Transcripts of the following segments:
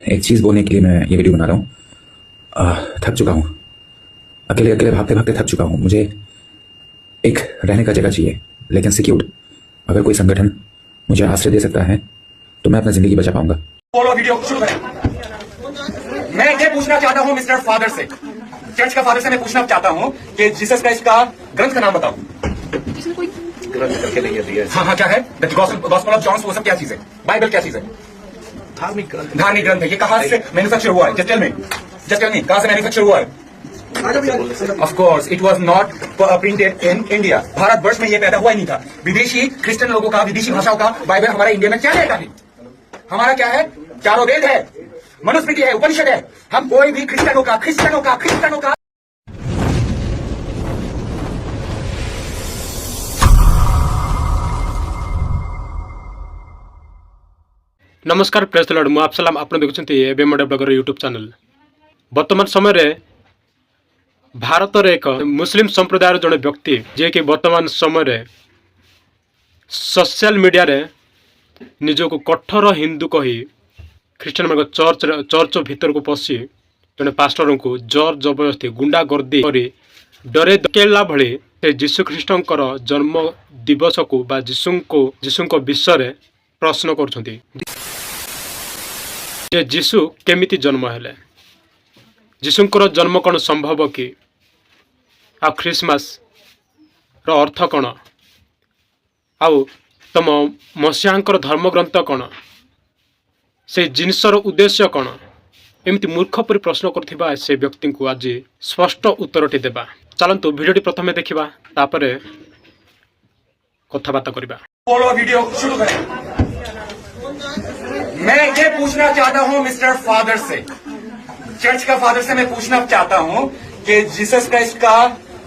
एक चीज़ बोलने के लिए मैं ये वीडियो बना रहा हूँ। थक चुका हूँ, अकेले अकेले भागते भागते थक चुका हूँ। मुझे एक रहने का जगह चाहिए, लेकिन सिक्योर्ड। अगर कोई संगठन मुझे आश्रय दे सकता है तो मैं अपनी जिंदगी बचा पाऊंगा। बोलो, वीडियो शुरू करें। मैं ये पूछना चाहता हूँ मिस्टर फादर से, चर्च का फादर से मैं पूछना चाहता हूँ कि जीसस क्राइस्ट का ग्रंथ का नाम बताओ। ग्रंथ करके नहीं दिया। हाँ, क्या है? द गॉस्पेल ऑफ जॉन, वो सब क्या चीज है? बाइबल क्या चीज है? धार्मिक ग्रंथ। धार्मिक ग्रंथ है। ये कहाँ से मैन्युफैक्चर हुआ है? जस्ट टेल मी, कहाँ से मैन्युफैक्चर हुआ है? Of course it was not printed in India. Bharatvarsh में ये पैदा हुआ ही नहीं था। विदेशी क्रिश्चियन लोगों का, विदेशी भाषाओं का बाइबल हमारे इंडिया में क्या लेगा नहीं? हमारा क्या है? चारों वेद है, मनुस्मृति है, उपनिषद है। हम कोई भी क्रिश्चियनों का नमस्कार, प्रेस लॉर्ड मु आपसलाम आपन देखुछन्ती एबे मडे ब्लॉगर यूट्यूब चैनल। वर्तमान समय रे भारत रे एक मुस्लिम संप्रदायर जने व्यक्ति जे कि वर्तमान समय रे सोशल मीडिया रे निजको कठोर हिंदू कही ख्रीष्टियन मान चर्च भीतर को पसी जने पास्टर को जोर जबरदस्ती गुंडा गर्दी करी डरे धकेला भली से जीशु ख्रीष्टंकर जन्म दिवस को बा जीशु विषय रे प्रश्न करछन्ती जे जीशु केमिति जन्म हेले, जीशुंकर जन्म कौन संभव कि आ ख्रिसमास रो अर्थ कौन आउ तम मसीहांकर धर्मग्रंथ कौन से जिनसर उद्देश्य कौन एमती मूर्ख परि प्रश्न करथिबा से व्यक्ति को आज स्पष्ट उत्तरटी देबा। चलंतु वीडियोटी प्रथमे देखिबा तापरे कथाबार्ता करिबा। बोलो, वीडियो शुरू करें। मैं ये पूछना चाहता हूँ मिस्टर फादर से, चर्च का फादर से मैं पूछना चाहता हूँ कि जीसस क्राइस्ट का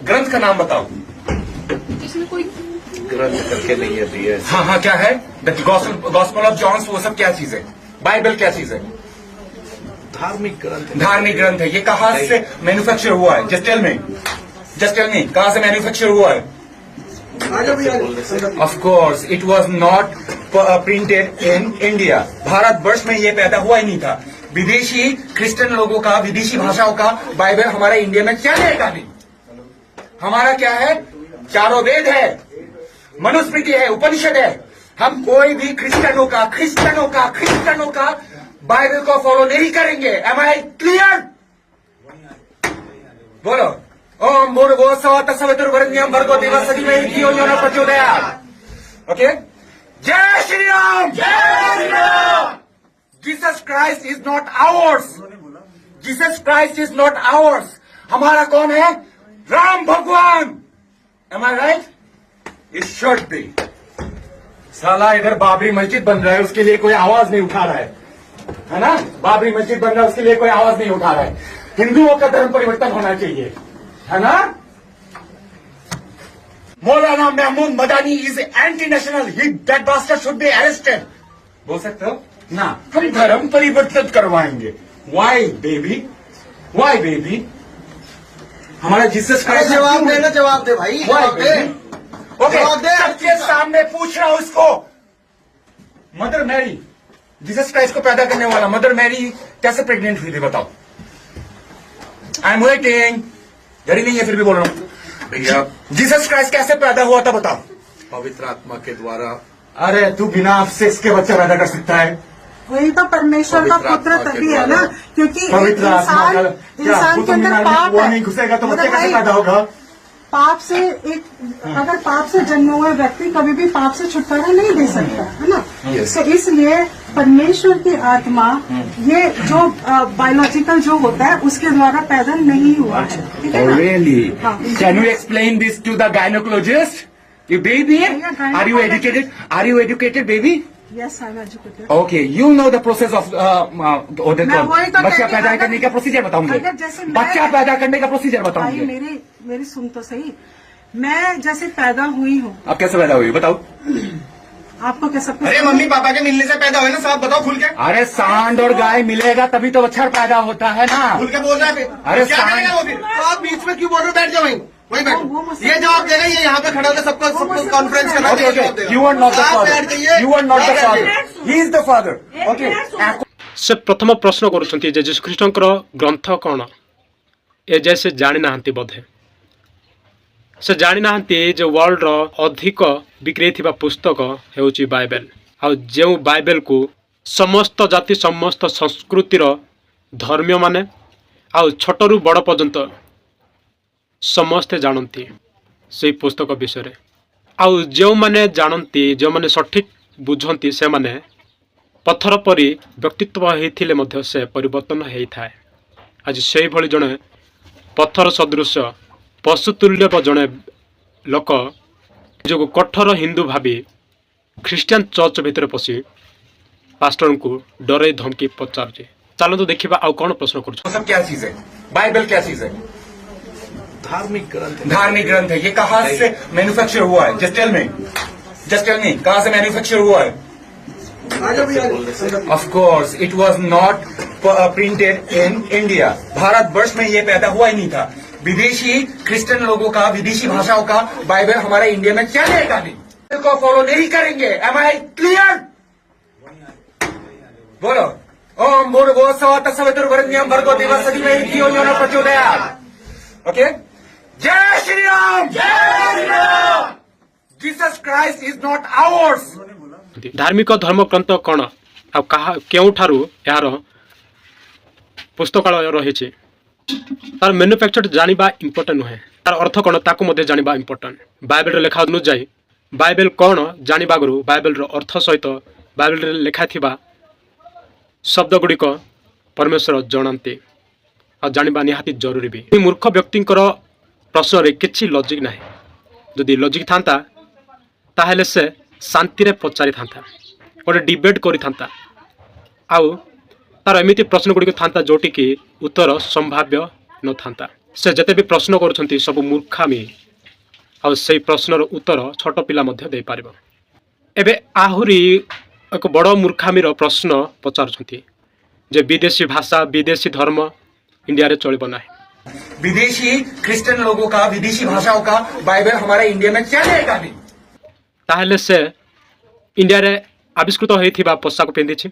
ग्रंथ का नाम बताओ। ग्रंथ करके नहीं दिया। हाँ, क्या है? द गॉस्पेल ऑफ जॉन, वो सब क्या चीज है? बाइबल क्या चीज है? धार्मिक ग्रंथ। धार्मिक ग्रंथ है। ये कहाँ से मैन्युफैक्चर हुआ है? जस्ट टेल मी, कहाँ से मैन्युफैक्चर हुआ है? Of course it was not printed in India. Bharatvarsh में ये पैदा हुआ ही नहीं था। विदेशी क्रिश्चियन लोगों का, विदेशी भाषाओं का बाइबल हमारे इंडिया में क्या लेगा नहीं? हमारा क्या है? चारों वेद है, मनुस्मृति है, उपनिषद है। हम कोई भी क्रिश्चियनों का बाइबल को फॉलो नहीं करेंगे। Am I clear? बोलो। ओम भूर्भुवः तत्सवितुर्वरेण्यं भर्गो देवस्य धीमहि धियो यो नः प्रचोदयात्। ओके, जय Shri Ram. Jesus Christ is not ours. हमारा कौन है? राम भगवान। Am I right? It should be. साला इधर बाबरी मस्जिद बन रहा है, उसके लिए कोई आवाज नहीं उठा रहा है ना? बाबरी मस्जिद बन रहा है, उसके लिए कोई आवाज नहीं उठा रहा है। हिंदुओं का धर्म परिवर्तन होना चाहिए, है ना? Maulana Mahmood Madani is anti national, that bastard should be arrested. बोल सकते हो ना? हम धर्म परिवर्तन करवाएंगे। Why baby? हमारा जीसस क्राइस्ट। जवाब दे भाई। ओके, सबके सामने पूछ रहा हूं इसको। मदर मैरी, जीसस क्राइस्ट को पैदा करने वाला मदर मैरी कैसे प्रेग्नेंट हुई थी बताओ? I am waiting. डरी नहीं है फिर भी बोल रहा हूं भैया। जीसस क्राइस्ट कैसे पैदा हुआ था बताओ? पवित्र आत्मा के द्वारा। अरे तू बिना सेक्स के बच्चा पैदा कर सकता है? वही तो परमेश्वर का पुत्र तभी है ना, क्योंकि पवित्र आत्मा का इंसान के अंदर पाप वो है। नहीं घुसेगा तो बच्चा कैसे पैदा होगा? पाप से अगर पाप से जन्म हुआ व्यक्ति कभी भी पाप से छुटकारा नहीं दे सकता, है ना? तो इसलिए परमेश्वर की आत्मा ये जो बायोलॉजिकल जो होता है उसके द्वारा पैदा नहीं हुआ है। ठीक है ना? Really? हाँ। Can you explain this to the gynecologist? You baby? Are you educated, baby? Yes, I'm educated. Okay, you know the process of बच्चा पैदा करने का प्रोसीजर बताओ मुझे। बच्चा पैदा करने का प्रोसीजर बताओ भाई मुझे। मेरी सुन तो सही। मैं जैसे पैदा हुई हूँ। अब कैसे पैदा हुई बताओ? आपको क्या सब कुछ? अरे मम्मी पापा के मिलने से पैदा हुए ना, साहब बताओ खुल के। अरे सांड और गाय मिलेगा तभी तो बच्चा पैदा होता है ना। खुल के बोल रहा है फिर। अरे क्या करेगा वो फिर? तो आप बीच में क्यों बोल रहे हो? बैठ जाओ वहीं बैठो। ये जवाब देगा, ये यहाँ पे खड़ा होकर सबको कॉन्फ्रेंस करना। Okay, you are not the father. You are not the father. He is the father. Okay. से प्रथम प्रश्न करुछंती जे यीशु ख्रीष्टंकर ग्रंथ कौन ए जे से जानी नाहंती बोधे से जानी नाहंती जे वर्ल्ड रो अधिक बिक्री थिबा पुस्तक हेउची बाइबल आ जे बाइबल को समस्त जाति समस्त संस्कृतिर धर्मीय माने आ छोटरू बड़ पर्यंत समस्ते जानती से पुस्तक विषय आउ जो माने जानती जो माने सठिक बुझंती से माने पत्थर परी व्यक्तित्व होइथिले मध्य से परिवर्तन होइथाय। आज से भली जने पत्थर सदृश पशुतुल्य जने लोक जो कठोर हिंदू भावी ख्रीस्टियन चर्च भितर पशि पास्टर को डरे धमकी पचारुचे। चलो तो देखिबा आउ कौन प्रश्न कर वो सब क्या चीज है? बाइबल क्या चीज है? धार्मिक ग्रंथ है। धार्मिक ग्रंथ है। ये कहाँ से मैन्युफैक्चर हुआ है? जस्ट टेल मी कहाँ से मैन्युफैक्चर हुआ है? Of course it was not printed in India. Bharatvarsh में ये पैदा हुआ ही नहीं था। विदेशी क्रिश्चियन लोगों का, विदेशी भाषाओं का बाइबल हमारे इंडिया में चलेगा नहीं, को फॉलो नहीं करेंगे। Am I clear? बोलो ओम भूर्भुवः तत्सवितुर्वरेण्यं भर्गो देवस्य धीमहि धियो यो नः प्रचोदयात्। ओके, जय श्री राम। जय Shri Ram. Jesus Christ is not hours. धार्मिक धर्म ग्रंथ कौन आ केउठारु यार पुस्तकालय रही तार मैन्युफैक्चर जानिबा इम्पोर्टेंट नुहे, तार अर्थ कौन ताकू मध्य जानिबा इम्पोर्टेंट। बाइबल लेखा अनुଯାयी बाइबल कौन जानिबा गुरु बाइबल अर्थ सहित बाइबल लेखा थिबा शब्द गुड़िक परमेश्वर जानते और जानिबा निहाती जरूरी भी। मूर्ख व्यक्ति प्रश्न रे किछि लॉजिक नाही। जदि लॉजिक थांता ताहेले से शांति रे पचारि थांता, गोटे डिबेट करि थांता, आउ तार एमिति प्रश्न गुड़िक थांता जोटी कि उत्तर संभाव्य न थांता। से जते भी प्रश्न करुछंती सब मूर्खामी आउ से प्रश्नर उत्तर छोट पिला मध्य दे पारिबो। एबे आहुरी एक बड़ मूर्खामीर प्रश्न पचारुछंती जे विदेशी भाषा विदेशी धर्म इंडिया रे चलिबो नाही। विदेशी क्रिश्चियन लोगों का, विदेशी भाषाओं का बाइबल हमारे इंडिया में चलेगा नहीं। ताहले से इंडिया रे आविष्कृत होइथिबा पोशाक पिंधिछि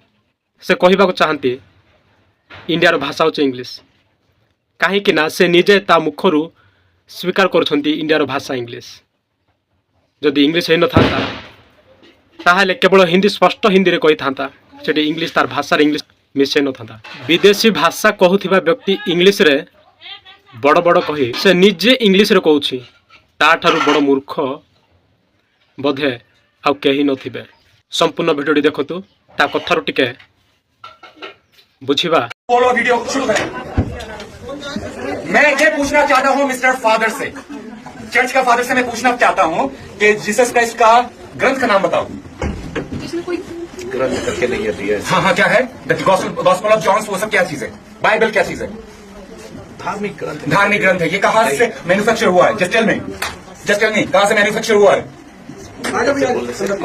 से कहिबाको चाहंती इंडियार भाषा होचे इंग्लिश, काहे कि ना से निजे ता मुखरु स्वीकार करुछंती इंडियार भाषा इंग्लिश। जदि इंग्लिश हे न थांता ताहले केवल हिंदी स्पष्ट हिंदी रे कहि थांता, सेठी इंग्लिश तार भाषा इंग्लिश मिसे न थांता। विदेशी भाषा कहूथिबा व्यक्ति इंग्लिश रे बड़ बड़ कही से निजे इंग्लिश रे कहूछि ताठारु बड़ मूर्ख बोधे आउ केही नथिबे। संपूर्ण वीडियोटी देखतु, ता कथारु टिके बुझिबा। बोलो वीडियो शुरू करें। मैं ये पूछना चाहता हूँ मिस्टर फादर से, चर्च का फादर से मैं पूछना चाहता हूँ कि जीसस क्राइस्ट का ग्रंथ का नाम बताओ। ग्रंथ करके नहीं है दिया है। हाँ क्या है? द गॉस्पेल ऑफ जॉन, वो सब क्या चीज है? बाइबल क्या चीज है? धार्मिक ग्रंथ है। धार्मिक ग्रंथ है। ये कहाँ से मैन्युफैक्चर हुआ है? जस्ट टेल मी कहाँ से मैन्युफैक्चर हुआ है?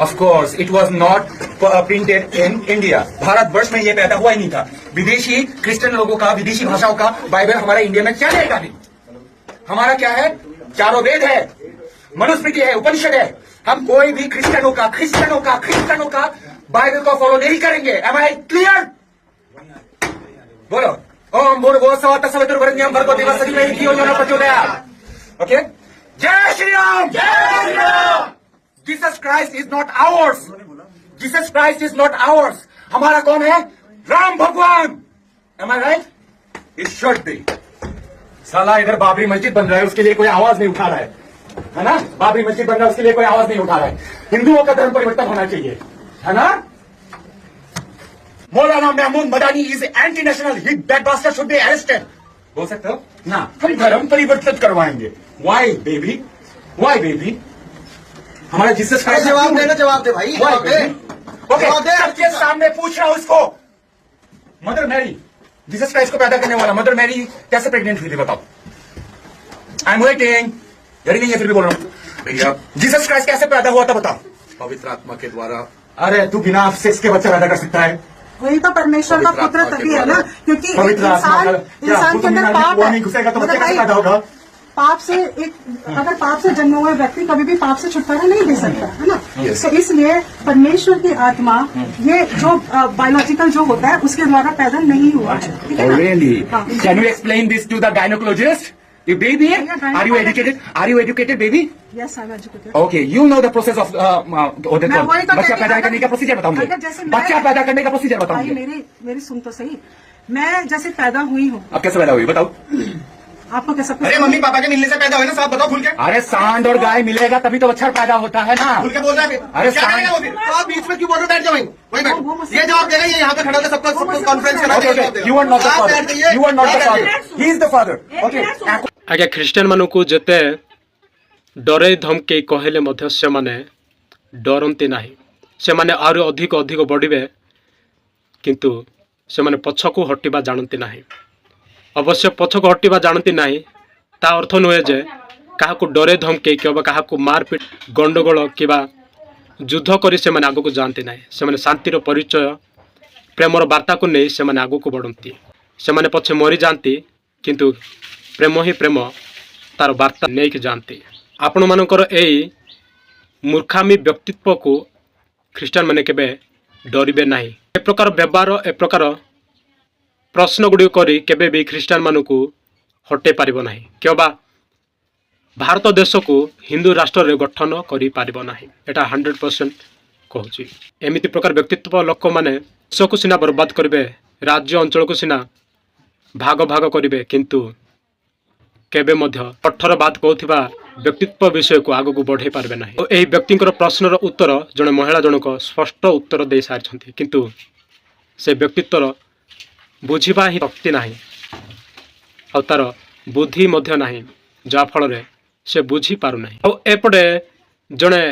Of course it was not printed in India. Bharatvarsh में ये पैदा हुआ ही नहीं था। विदेशी क्रिश्चियन लोगों का, विदेशी भाषाओं का बाइबल हमारे इंडिया में चलेगा नहीं। हमारा क्या है? चारों वेद है, मनुस्मृति है, उपनिषद है। हम कोई भी क्रिश्चियनों का बाइबल को फॉलो नहीं करेंगे। Am I clear? बोलो ओम भूर्भुवः तत्सवितुर्वरेण्यं भर्गो देवस्य धीमहि धियो यो नः प्रचोदयात्। ओके, जय श्री राम। जय Shri Ram. Jesus Christ is not ours. Jesus Christ is not ours. हमारा कौन है? राम भगवान। Am I right? It should be. साला इधर बाबरी मस्जिद बन रहा है, उसके लिए कोई आवाज नहीं उठा रहा है ना? बाबरी मस्जिद बन रहा है, उसके लिए कोई आवाज नहीं उठा रहा है। हिंदुओं का धर्म परिवर्तन होना चाहिए, है ना? Maulana Mahmood Madani is anti national, he that bastard should be arrested. बोल सकते हो ना? हम धर्म परिवर्तन करवाएंगे। Why baby? Why baby? हमारा जीसस क्राइस्ट जवाब दे भाई। जवाब दे। ओके, सबके सामने पूछ रहा हूं उसको। मदर मैरी, जीसस क्राइस्ट को पैदा करने वाला मदर मैरी कैसे प्रेग्नेंट हुई थी बताओ? I am waiting. यही नहीं है फिर भी बोल रहा हूं। भैया जीसस क्राइस्ट कैसे पैदा हुआ था बताओ? पवित्र आत्मा के द्वारा। अरे तू बिना सेक्स के बच्चा पैदा कर सकता है? वही तो परमेश्वर का पुत्र तभी है ना, क्योंकि इंसान के अंदर पाप नहीं घुसेगा तो बच्चे कैसे पैदा होगा? पाप से अगर पाप से जन्मा हुआ व्यक्ति कभी भी पाप से छुटकारा नहीं दे सकता, है ना? तो इसलिए परमेश्वर की आत्मा ये जो बायोलॉजिकल जो होता है उसके द्वारा पैदा नहीं हुआ है, ठीक है Oh, ना? really? हाँ। Can you explain this to the gynecologist? You baby? Are you educated? Are you educated, baby? Yes, I'm educated. Okay, you know the process of मैं वही तो बच्चा कहती पैदा हूँ, करने का प्रोसीजर बताऊंगे। अगर जैसे मैं- बच्चा पैदा करने का प्रोसीजर भाई बताऊंगे। मेरी सुन तो सही। मैं जैसे पैदा हुई हूँ, अब कैसे पैदा हुई बताओ? आपको कैसा अरे मम्मी पापा के मिलने से पैदा हुए ना, साहब बताओ खुल के। अरे सांड और गाय मिलेगा तभी तो बच्चा पैदा होता है ना। खुल के बोल रहा है। अरे क्या साहब- करेगा वो फिर? तो आप बीच में क्यों बोल रहे हो? बैठ जाओ वहीं वो बैठ। मुझसे- ये जवाब देगा, ये यहाँ पे खड़ा होकर सबको कॉन्फ्रेंस करा Okay, okay. You are not the आप father. बैठ जाइए। You are not the आप बैठ father. He is the father. Okay. ଆଜ୍ଞା ଖ୍ରୀଷ୍ଟିଆନମାନଙ୍କୁ ଯେତେ ଡରେଇ ଧମକେଇ କହିଲେ ମଧ୍ୟ ସେମାନେ ଡରନ୍ତି ନାହିଁ। ସେମାନେ ଆହୁରି ଅଧିକ ଅଧିକ ବଢ଼ିବେ, କିନ୍ତୁ ସେମାନେ ପଛକୁ ହଟିବା ଜାଣନ୍ତି ନାହିଁ। ଅବଶ୍ୟ ପଛକୁ ହଟିବା ଜାଣନ୍ତି ନାହିଁ ତା ଅର୍ଥ ନୁହେଁ ଯେ କାହାକୁ ଡରେଇ ଧମକେଇ କିମ୍ବା କାହାକୁ ମାରପିଟ ଗଣ୍ଡଗୋଳ କିମ୍ବା ଯୁଦ୍ଧ କରି ସେମାନେ ଆଗକୁ ଯାଆନ୍ତି ନାହିଁ। ସେମାନେ ଶାନ୍ତିର ପରିଚୟ ପ୍ରେମର ବାର୍ତ୍ତାକୁ ନେଇ ସେମାନେ ଆଗକୁ ବଢ଼ନ୍ତି। ସେମାନେ ପଛେ ମରିଯାଆନ୍ତି କିନ୍ତୁ ପ୍ରେମ ହିଁ ପ୍ରେମ ତାର ବାର୍ତ୍ତା ନେଇକି ଯାଆନ୍ତି। ଆପଣମାନଙ୍କର ଏଇ ମୂର୍ଖାମୀ ବ୍ୟକ୍ତିତ୍ୱକୁ ଖ୍ରୀଷ୍ଟିଆନମାନେ କେବେ ଡରିବେ ନାହିଁ। ଏ ପ୍ରକାର ବ୍ୟବହାର ଏ ପ୍ରକାର ପ୍ରଶ୍ନ ଗୁଡ଼ିକ କରି କେବେ ବି ଖ୍ରୀଷ୍ଟିଆନମାନଙ୍କୁ ହଟେଇ ପାରିବ ନାହିଁ କିମ୍ବା ଭାରତ ଦେଶକୁ ହିନ୍ଦୁ ରାଷ୍ଟ୍ରରେ ଗଠନ କରିପାରିବ ନାହିଁ। ଏଇଟା 100% କହୁଛି। ଏମିତି ପ୍ରକାର ବ୍ୟକ୍ତିତ୍ୱ ଲୋକମାନେ ଦେଶକୁ ସିନା ବର୍ବାଦ କରିବେ, ରାଜ୍ୟ ଅଞ୍ଚଳକୁ ସିନା ଭାଗ ଭାଗ କରିବେ, କିନ୍ତୁ କେବେ ମଧ୍ୟ କଠୋରବାଦ କହୁଥିବା ବ୍ୟକ୍ତିତ୍ୱ ବିଷୟକୁ ଆଗକୁ ବଢ଼େଇ ପାରିବେ ନାହିଁ। ଓ ଏହି ବ୍ୟକ୍ତିଙ୍କର ପ୍ରଶ୍ନର ଉତ୍ତର ଜଣେ ମହିଳା ଜଣକ ସ୍ପଷ୍ଟ ଉତ୍ତର ଦେଇ ସାରିଛନ୍ତି, କିନ୍ତୁ ସେ ବ୍ୟକ୍ତିତ୍ୱର ବୁଝିବା ହିଁ ଶକ୍ତି ନାହିଁ ଆଉ ତାର ବୁଦ୍ଧି ମଧ୍ୟ ନାହିଁ, ଯାହାଫଳରେ ସେ ବୁଝିପାରୁନାହିଁ। ଆଉ ଏପଟେ ଜଣେ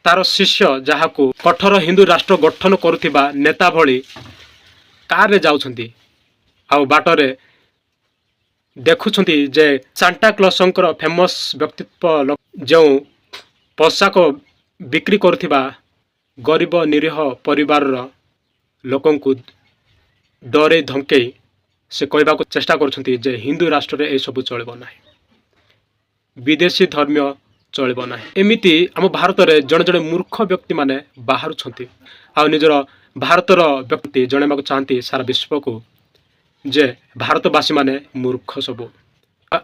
ତାର ଶିଷ୍ୟ ଯାହାକୁ କଠୋର ହିନ୍ଦୁ ରାଷ୍ଟ୍ର ଗଠନ କରୁଥିବା ନେତା ଭଳି କାରରେ ଯାଉଛନ୍ତି ଆଉ ବାଟରେ ଦେଖୁଛନ୍ତି ଯେ ସାଣ୍ଟା କ୍ଲଜଙ୍କର ଫେମସ୍ ବ୍ୟକ୍ତିତ୍ୱ ଯେଉଁ ପୋଷାକ ବିକ୍ରି କରୁଥିବା ଗରିବ ନିରୀହ ପରିବାରର ଲୋକଙ୍କୁ ଡରେଇ ଧମକେଇ ସେ କହିବାକୁ ଚେଷ୍ଟା କରୁଛନ୍ତି ଯେ ହିନ୍ଦୁ ରାଷ୍ଟ୍ରରେ ଏସବୁ ଚଳିବ ନାହିଁ, ବିଦେଶୀ ଧର୍ମୀୟ ଚଳିବ ନାହିଁ। ଏମିତି ଆମ ଭାରତରେ ଜଣେ ଜଣେ ମୂର୍ଖ ବ୍ୟକ୍ତିମାନେ ବାହାରୁଛନ୍ତି ଆଉ ନିଜର ଭାରତର ବ୍ୟକ୍ତି ଜଣାଇବାକୁ ଚାହାନ୍ତି ସାରା ବିଶ୍ୱକୁ ଯେ ଭାରତବାସୀମାନେ ମୂର୍ଖ ସବୁ,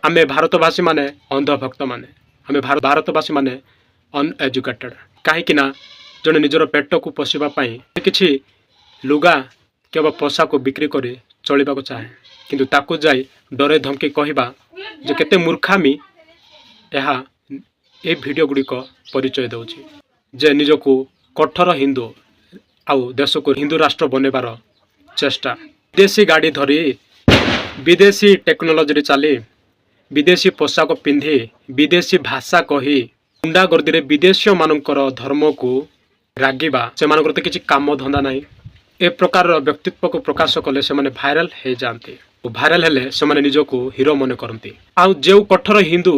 ଆମେ ଭାରତବାସୀମାନେ ଅନ୍ଧଭକ୍ତମାନେ, ଆମେ ଭାରତବାସୀମାନେ ଅନଏଜୁକେଟେଡ୍। କାହିଁକି ନା ଜଣେ ନିଜର ପେଟକୁ ପୋଷିବା ପାଇଁ କିଛି ଲୁଗା କିମ୍ବା ପୋଷାକ ବିକ୍ରି କରି ଚଳିବାକୁ ଚାହେଁ, କିନ୍ତୁ ତାକୁ ଯାଇ ଡରେଇ ଧମକି କହିବା ଯେ କେତେ ମୂର୍ଖାମୀ, ଏହା ଏ ଭିଡ଼ିଓ ଗୁଡ଼ିକ ପରିଚୟ ଦେଉଛି ଯେ ନିଜକୁ କଠୋର ହିନ୍ଦୁ ଆଉ ଦେଶକୁ ହିନ୍ଦୁ ରାଷ୍ଟ୍ର ବନେଇବାର ଚେଷ୍ଟା। ବିଦେଶୀ ଗାଡ଼ି ଧରି, ବିଦେଶୀ ଟେକ୍ନୋଲୋଜିରେ ଚାଲି, ବିଦେଶୀ ପୋଷାକ ପିନ୍ଧି, ବିଦେଶୀ ଭାଷା କହି, ଗୁଣ୍ଡାଗର୍ଦ୍ଦିରେ ବିଦେଶୀୟମାନଙ୍କର ଧର୍ମକୁ ରାଗିବା, ସେମାନଙ୍କର ତ କିଛି କାମ ଧନ୍ଦା ନାହିଁ। ଏ ପ୍ରକାରର ବ୍ୟକ୍ତିତ୍ୱକୁ ପ୍ରକାଶ କଲେ ସେମାନେ ଭାଇରାଲ ହେଇଯାଆନ୍ତି। ଭାଇରାଲ ହେଲେ ସେମାନେ ନିଜକୁ ହିରୋ ମନେ କରନ୍ତି। ଆଉ ଯେଉଁ କଠୋର ହିନ୍ଦୁ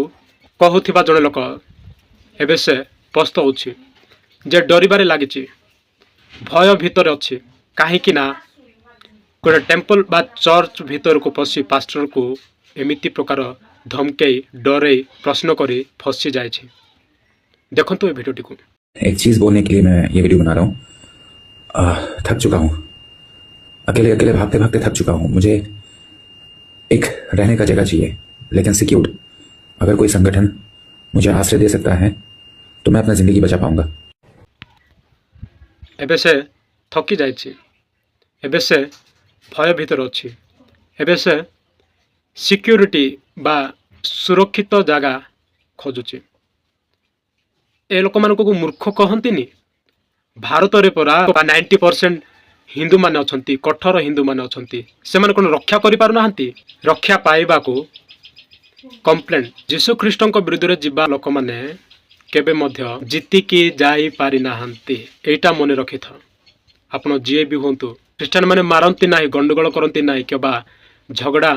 କହୁଥିବା ଜଣେ ଲୋକ ଏବେ ସେ ପସ୍ତଉଛି ଯେ ଡରିବାରେ ଲାଗିଛି, ଭୟ ଭିତରେ ଅଛି। କାହିଁକି ନା ଗୋଟେ ଟେମ୍ପଲ ବା ଚର୍ଚ୍ଚ ଭିତରକୁ ପଶି ପାଷ୍ଟରକୁ ଏମିତି ପ୍ରକାର ଧମକେଇ ଡରେଇ ପ୍ରଶ୍ନ କରି ଫସି ଯାଇଛି। ଦେଖନ୍ତୁ ଏ ଭିଡ଼ିଓଟିକୁ। एक चीज़ बोलने के लिए मैं ये वीडियो बना रहा हूँ। थक चुका हूँ, अकेले अकेले भागते भागते थक चुका हूँ। मुझे एक रहने का जगह चाहिए, लेकिन सिक्योर्ड। अगर कोई संगठन मुझे आश्रय दे सकता है तो मैं अपना ज़िंदगी बचा पाऊंगा। ଏବେ ସେ ଥକି ଯାଇଛି, ଏବେ ସେ ଭୟ ଭିତରେ ଅଛି, ଏବେ ସେ ସିକ୍ୟୁରିଟି ବା ସୁରକ୍ଷିତ ଜାଗା ଖୋଜୁଛି। ଏ ଲୋକମାନଙ୍କୁ ମୂର୍ଖ କହନ୍ତିନି? ଭାରତରେ ପରା 90% ହିନ୍ଦୁମାନେ ଅଛନ୍ତି, କଠୋର ହିନ୍ଦୁମାନେ ଅଛନ୍ତି। ସେମାନେ କ'ଣ ରକ୍ଷା କରିପାରୁନାହାନ୍ତି? ରକ୍ଷା ପାଇବାକୁ କମ୍ପ୍ଲେନ୍ ଯୀଶୁ ଖ୍ରୀଷ୍ଟଙ୍କ ବିରୁଦ୍ଧରେ ଯିବା ଲୋକମାନେ କେବେ ମଧ୍ୟ ଜିତିକି ଯାଇପାରିନାହାନ୍ତି। ଏଇଟା ମନେ ରଖିଥାଅ। ଆପଣ ଯିଏ ବି ହୁଅନ୍ତୁ, ଖ୍ରୀଷ୍ଟିଆନମାନେ ମାରନ୍ତି ନାହିଁ, ଗଣ୍ଡଗୋଳ କରନ୍ତି ନାହିଁ କିମ୍ବା ଝଗଡ଼ା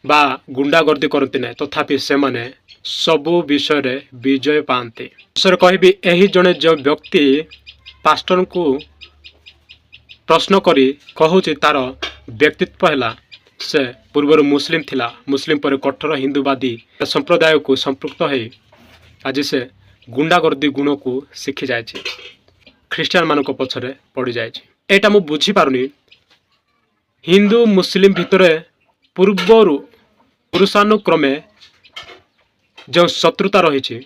ବା ଗୁଣ୍ଡାଗର୍ଦ୍ଦି କରନ୍ତି ନାହିଁ, ତଥାପି ସେମାନେ ସବୁ ବିଷୟରେ ବିଜୟ ପାଆନ୍ତି। ବିଷୟରେ କହିବି, ଏହି ଜଣେ ଯେଉଁ ବ୍ୟକ୍ତି ପାଷ୍ଟରଙ୍କୁ ପ୍ରଶ୍ନ କରି କହୁଛି ତାର ବ୍ୟକ୍ତିତ୍ୱ ହେଲା से पूर्वर मुस्लिम थिला, मुस्लिम पर कठोर हिंदूवादी संप्रदाय को संपृक्त हो आज से गुंडागर्दी गुण को शिखी जाए, ख्रीस्टान मान पछरे पड़ जाए। एटा मु बुझी पारुनी हिंदू मुस्लिम भितर पूर्वर पुरुषानुक्रमे जो शत्रुता रही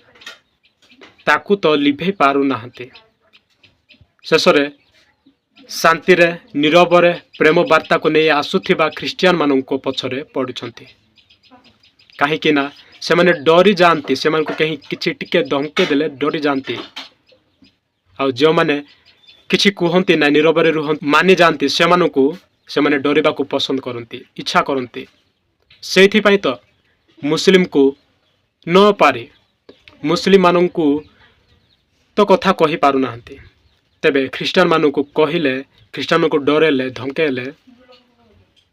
ताकू तो लिभे पारु नाहंती। शेषरे शांति रे नीरवरे प्रेम वार्ता को नहीं आसुथिबा ख्रीस्टियान मानक पछरे पड़ुछंती। कहीं ना से माने डरी जाती, से को कहीं किछि टिके धमके देले डरी जाती। आ जो माने किछि कहती ना नीरवरे रुहंती मानि जाती, से माने डरिबा को पसंद करती, इच्छा करती। सेथि पई तो मुस्लिम को न पारी मुस्लिम मानू तो कथा कही पारु नाहंती। तेबे ख्रीस्टान मानू कहले, ख्रीस्टान को डरेले धमकेले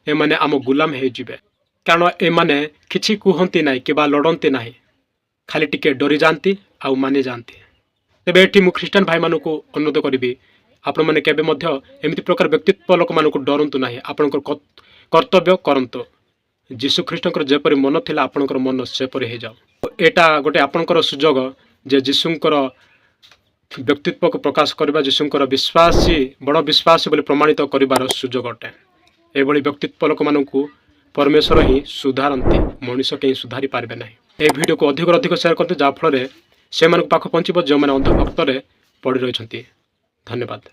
ए माने आम गुलाम हो जिबे। कारण ए माने किछि कहती ना कि लड़ती ना, खाली टिके डरी जाती आउ मानि जाती। तेबे एठी मु ख्रीस्टान भाई मानू अनुरोध करी आपण मैंने केबे मध्य एमती प्रकार व्यक्तित्व लोक मानू डरतु ना, आपणकर कर्तव्य करंतु। जीशु ख्रीष्टकर जेपरी मन थिला आपणकर मन सेपरी हो जाओ। एटा गोटे आपणकर सुजोग जे जीशुकर व्यक्तित्व को प्रकाश करबा, जीशुकर विश्वासी बड़ विश्वासी बोली प्रमाणित करिवार सुजोग अटे। एभली व्यक्तित्व लोक मानू परमेश्वर ही सुधारती, मनुष्य कहीं सुधारी पारे ना। ए वीडियो को अधिक शेयर करते जहाँफल से पाख पहुँचब जो मैंने अंधभक्तरे पड़ रही। धन्यवाद।